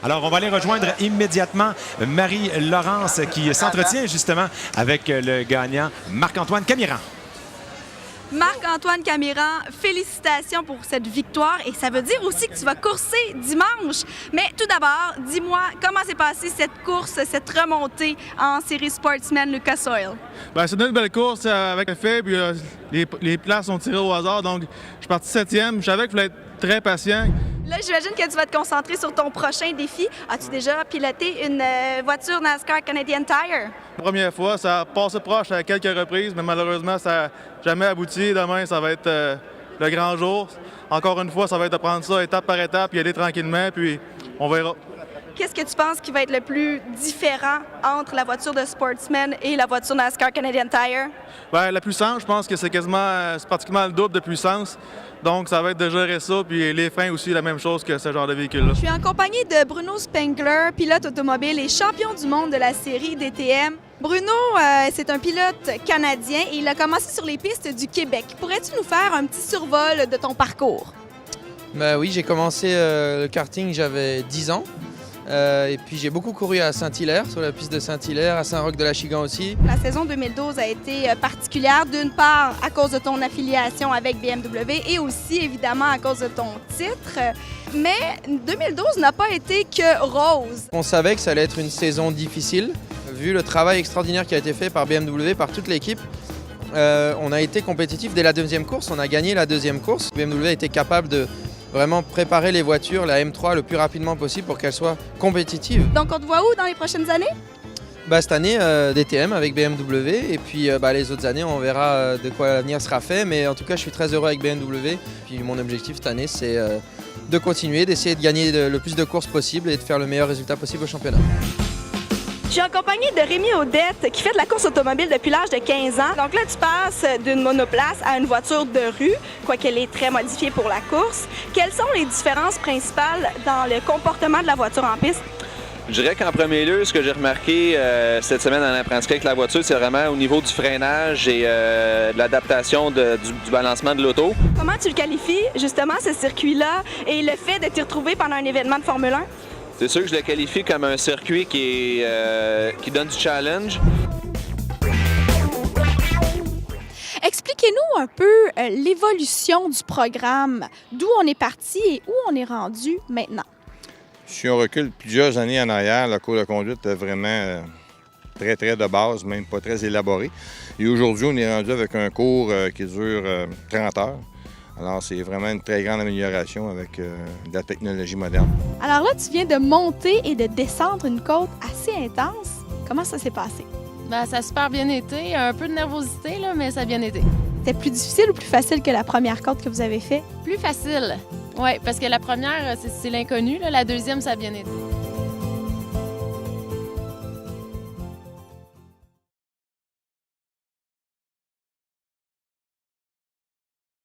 Alors, on va aller rejoindre immédiatement Marie-Laurence qui s'entretient justement avec le gagnant Marc-Antoine Camiran. Marc-Antoine Camiran, félicitations pour cette victoire et ça veut dire aussi que tu vas courser dimanche. Mais tout d'abord, dis-moi comment s'est passée cette course, cette remontée en série Sportsman Lucas Oil? Bien, c'est une belle course avec le fait, puis les places sont tirées au hasard, donc je suis parti 7e. Je savais qu'il fallait être très patient. Là, j'imagine que tu vas te concentrer sur ton prochain défi. As-tu déjà piloté une voiture NASCAR Canadian Tire? La première fois, ça a passé proche à quelques reprises, mais malheureusement, ça n'a jamais abouti. Demain, ça va être le grand jour. Encore une fois, ça va être de prendre ça étape par étape, y aller tranquillement, puis on verra. Qu'est-ce que tu penses qui va être le plus différent entre la voiture de Sportsman et la voiture NASCAR Canadian Tire? Bien, la puissance, je pense que c'est pratiquement le double de puissance. Donc, ça va être de gérer ça, puis les freins aussi, la même chose que ce genre de véhicule-là. Je suis en compagnie de Bruno Spengler, pilote automobile et champion du monde de la série DTM. Bruno, c'est un pilote canadien et il a commencé sur les pistes du Québec. Pourrais-tu nous faire un petit survol de ton parcours? Ben oui, j'ai commencé le karting, j'avais 10 ans. Et puis j'ai beaucoup couru à Saint-Hilaire, sur la piste de Saint-Hilaire, à Saint-Roch-de-l'Achigan aussi. La saison 2012 a été particulière, d'une part à cause de ton affiliation avec BMW et aussi évidemment à cause de ton titre. Mais 2012 n'a pas été que rose. On savait que ça allait être une saison difficile, vu le travail extraordinaire qui a été fait par BMW, par toute l'équipe. On a été compétitif dès la deuxième course, on a gagné la deuxième course. BMW a été capable de vraiment préparer les voitures, la M3, le plus rapidement possible pour qu'elles soient compétitives. Donc on te voit où dans les prochaines années? Cette année, DTM avec BMW et puis les autres années, on verra de quoi l'avenir sera fait. Mais en tout cas, je suis très heureux avec BMW. Puis mon objectif cette année, c'est de continuer, d'essayer de gagner le plus de courses possible et de faire le meilleur résultat possible au championnat. Je suis en compagnie de Rémi Audette qui fait de la course automobile depuis l'âge de 15 ans. Donc là, tu passes d'une monoplace à une voiture de rue, quoiqu'elle est très modifiée pour la course. Quelles sont les différences principales dans le comportement de la voiture en piste? Je dirais qu'en premier lieu, ce que j'ai remarqué cette semaine en apprentissage avec la voiture, c'est vraiment au niveau du freinage et de l'adaptation du balancement de l'auto. Comment tu le qualifies, justement, ce circuit-là et le fait de t'y retrouver pendant un événement de Formule 1? C'est sûr que je le qualifie comme un circuit qui donne du challenge. Expliquez-nous un peu l'évolution du programme, d'où on est parti et où on est rendu maintenant. Si on recule plusieurs années en arrière, le cours de conduite est vraiment très, très de base, même pas très élaboré. Et aujourd'hui, on est rendu avec un cours qui dure 30 heures. Alors, c'est vraiment une très grande amélioration avec de la technologie moderne. Alors là, tu viens de monter et de descendre une côte assez intense. Comment ça s'est passé? Ça a super bien été. Un peu de nervosité, là, mais ça a bien été. C'était plus difficile ou plus facile que la première côte que vous avez faite? Plus facile. Oui, parce que la première, c'est l'inconnu. La deuxième, ça a bien été.